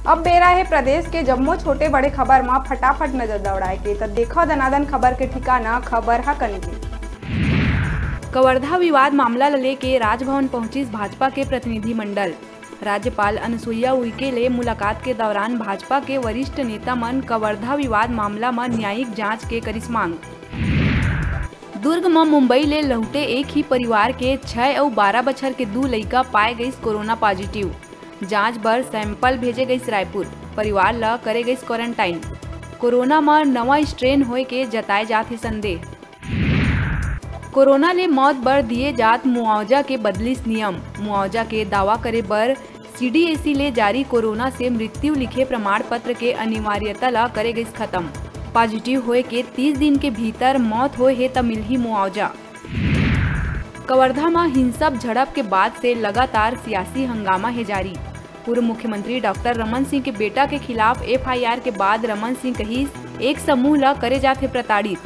अब बेरा है प्रदेश के जम्मो छोटे बड़े खबर में फटाफट नजर दौड़ाए के तो देखो दनादन खबर के ठिकाना खबर हा कनकी। कवर्धा विवाद मामला लेके राजभवन पहुंची भाजपा के प्रतिनिधि मंडल। राज्यपाल अनुसुईया उइके ले मुलाकात के दौरान भाजपा के वरिष्ठ नेता मन कवर्धा विवाद मामला में न्यायिक जांच के करिस मांग। दुर्ग में मुंबई ले लौटे एक ही परिवार के 6 और 12 बछर के 2 लड़का पाए गई कोरोना पॉजिटिव। जांच बर सैंपल भेजे गई रायपुर। परिवार ला करे गई क्वारंटाइन। कोरोना में नवा स्ट्रेन होए के जताए जात है संदेह। कोरोना ले मौत बर दिए जात मुआवजा के बदलिस नियम। मुआवजा के दावा करे बर CDAC ले जारी कोरोना से मृत्यु लिखे प्रमाण पत्र के अनिवार्यता ला करे गई खत्म। पॉजिटिव होए के 30 दिन के भीतर मौत होए है तब मिलही मुआवजा। कवर्धा में हिंसक झड़प के बाद से लगातार सियासी हंगामा है जारी। पूर्व मुख्यमंत्री डॉक्टर रमन सिंह के बेटा के खिलाफ FIR के बाद रमन सिंह कहिस एक समूह ला करे जाते प्रताड़ित।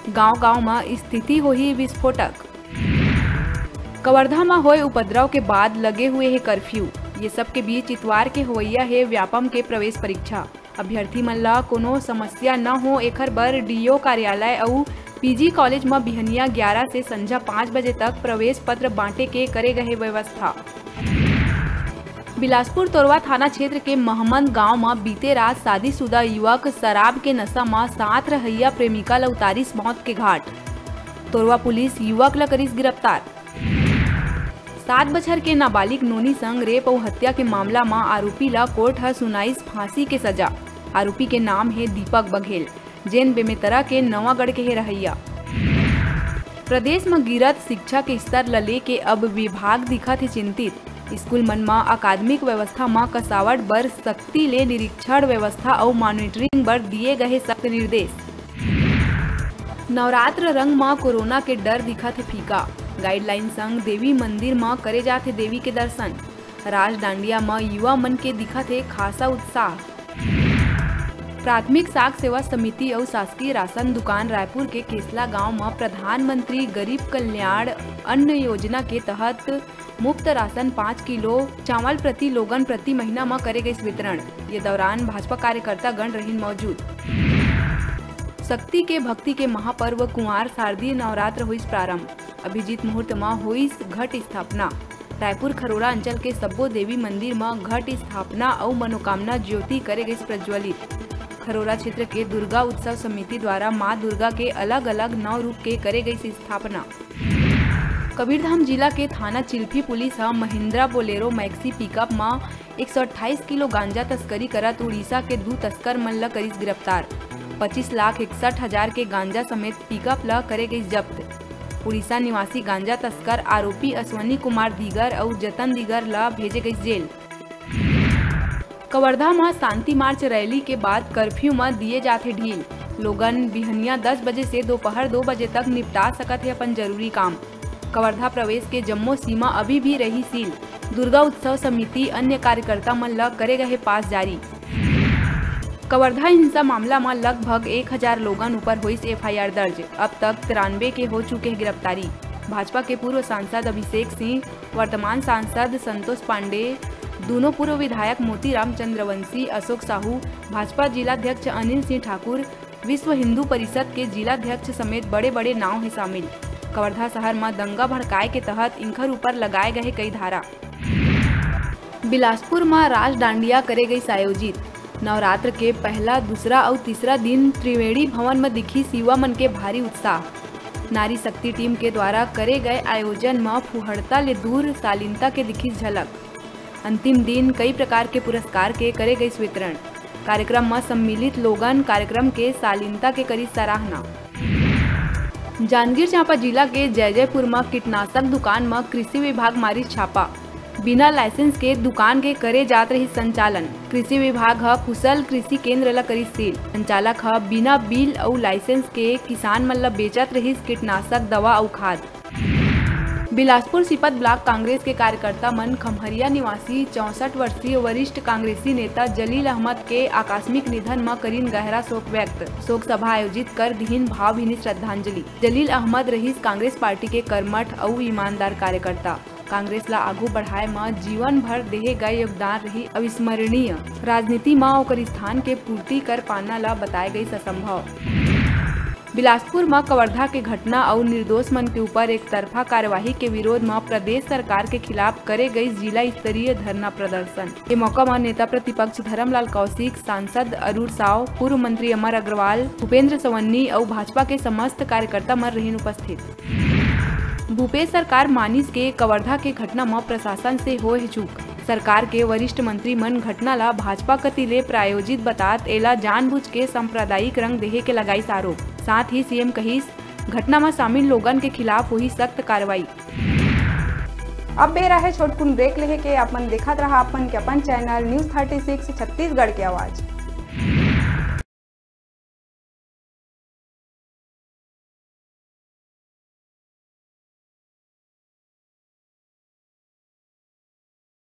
गांव-गांव में स्थिति होही विस्फोटक। कवर्धा में होए उपद्रव के बाद लगे हुए है कर्फ्यू। ये सब के बीच इतवार के होइया है व्यापम के प्रवेश परीक्षा। अभ्यर्थी मन ला कोनो समस्या न हो एकर बर DO कार्यालय और PG कॉलेज में बिहनिया 11 से संझा 5 बजे तक प्रवेश पत्र बांटे के करे गए व्यवस्था। बिलासपुर तोरवा थाना क्षेत्र के महमद गांव में बीते रात शादीशुदा युवक शराब के नशा में साथ रहैया प्रेमिका ला उतारिस मौत के घाट। तोरवा पुलिस युवक ला करिस गिरफ्तार। 7 बछर के नाबालिग नोनी संग रेप और हत्या के मामला में आरोपी ला कोर्ट ह सुनाइस फांसी के सजा। आरोपी के नाम है दीपक बघेल, जेन बेमेतरा के नवागढ़ के है रहैया। प्रदेश में गिरत शिक्षा के स्तर ला लेके अब विभाग दिखत है चिंतित। स्कूल मन में अकादमिक व्यवस्था में कसावट बर सख्ती ले निरीक्षण व्यवस्था और मॉनिटरिंग बर दिए गए सख्त निर्देश। नवरात्र रंग में कोरोना के डर दिखत है फीका। गाइडलाइन संग देवी मंदिर में करे जाते देवी के दर्शन। राज डांडिया में युवा मन के दिखत है खासा उत्साह। प्राथमिक साख सेवा समिति और शासकीय राशन दुकान रायपुर के केसला गांव में प्रधानमंत्री गरीब कल्याण अन्न योजना के तहत मुफ्त राशन 5 किलो चावल प्रति लोगन प्रति महीना में करे गई वितरण। ये दौरान भाजपा कार्यकर्ता गण रहीन मौजूद। शक्ति के भक्ति के महापर्व कुंवार शारदीय नवरात्र हुई प्रारंभ। अभिजीत मुहूर्त में हुई घट स्थापना। रायपुर खरोरा अंचल के सब्बो देवी मंदिर में घट स्थापना और मनोकामना ज्योति करे गई प्रज्वलित। खरोरा क्षेत्र के दुर्गा उत्सव समिति द्वारा माँ दुर्गा के अलग अलग 9 रूप के करे गई स्थापना। कबीरधाम जिला के थाना Chilphi police Mahindra Bolero maxi pickup में 128 किलो गांजा तस्करी करत उड़ीसा के 2 तस्कर मन ला करिस गिरफ्तार। 25,61,000 के गांजा समेत पिकअप ला करे गई जब्त। उड़ीसा निवासी गांजा तस्कर आरोपी अश्वनी कुमार दिगर और जतन दिगर ला भेजे गई जेल। कवर्धा में शांति मार्च रैली के बाद कर्फ्यू में दिए जाते ढील। लोगन बिहनिया 10 बजे से दोपहर 2 बजे तक निपटा सकत है अपन जरूरी काम। कवर्धा प्रवेश के जम्मो सीमा अभी भी रही सील। दुर्गा उत्सव समिति अन्य कार्यकर्ता मन ला करे गए पास जारी। कवर्धा हिंसा मामला में लगभग 1000 लोगन ऊपर हुई FIR दर्ज। अब तक 93 के हो चुके गिरफ्तारी। भाजपा के पूर्व सांसद अभिषेक सिंह, वर्तमान सांसद संतोष पांडे, दोनों पूर्व विधायक मोतीराम चंद्रवंशी, अशोक साहू, भाजपा जिलाध्यक्ष अनिल सिंह ठाकुर, विश्व हिंदू परिषद के जिलाध्यक्ष समेत बड़े बड़े नाव है शामिल। कवर्धा शहर में दंगा भड़काए के तहत इनकर ऊपर लगाए गए कई धारा। बिलासपुर में राज डांडिया करे गई आयोजित। नवरात्र के पहला, दूसरा और तीसरा दिन त्रिवेणी भवन में दिखी युवा मन के भारी उत्साह। नारी शक्ति टीम के द्वारा करे गए आयोजन में फुहड़ता ले दूर शालीनता के दिखी झलक। अंतिम दिन कई प्रकार के पुरस्कार के करे गई वितरण। कार्यक्रम में सम्मिलित लोगन कार्यक्रम के शालीनता के करी सराहना। जांजगीर चांपा जिला के जयजयपुर में कीटनाशक दुकान में कृषि विभाग मारी छापा। बिना लाइसेंस के दुकान के करे जात रही संचालन। कृषि विभाग कुशल कृषि केंद्र ला करी सील। संचालक बिना बिल और लाइसेंस के किसान मन ला बेचत रही कीटनाशक दवा और खाद। बिलासपुर सिपत ब्लॉक कांग्रेस के कार्यकर्ता मन खमहरिया निवासी 64 वर्षीय वरिष्ठ कांग्रेसी नेता जलील अहमद के आकस्मिक निधन में करीन गहरा शोक व्यक्त। शोक सभा आयोजित कर दीन भावभीनी श्रद्धांजलि। जलील अहमद रहीस कांग्रेस पार्टी के कर्मठ और ईमानदार कार्यकर्ता। कांग्रेस ला आगू बढ़ाए में जीवन भर देहे गए योगदान रही अविस्मरणीय। राजनीति में ओकर स्थान के पूर्ति कर पाना ला बताए गई असंभव। बिलासपुर में कवर्धा के घटना और निर्दोष मन के ऊपर एक तरफा कार्यवाही के विरोध में प्रदेश सरकार के खिलाफ करे गई जिला स्तरीय धरना प्रदर्शन। के मौका में नेता प्रतिपक्ष धर्मलाल कौशिक, सांसद अरुण साव, पूर्व मंत्री अमर अग्रवाल, भूपेंद्र सवन्नी और भाजपा के समस्त कार्यकर्ता मन रहीन उपस्थित। भूपेश सरकार मानिस के कवर्धा के घटना में प्रशासन से होए चूक। सरकार के वरिष्ठ मंत्री मन घटना ला भाजपा कतिले प्रायोजित बतात एला जानबूझ के सांप्रदायिक रंग देहे के लगाई आरोप। साथ ही सीएम कहिस घटना में शामिल लोगन के खिलाफ हुई सख्त कार्रवाई। अब बेरा है छोटकुन ब्रेक लेहे के। अपन देखत रहा अपन के अपन चैनल न्यूज़ 36 छत्तीसगढ़ के आवाज।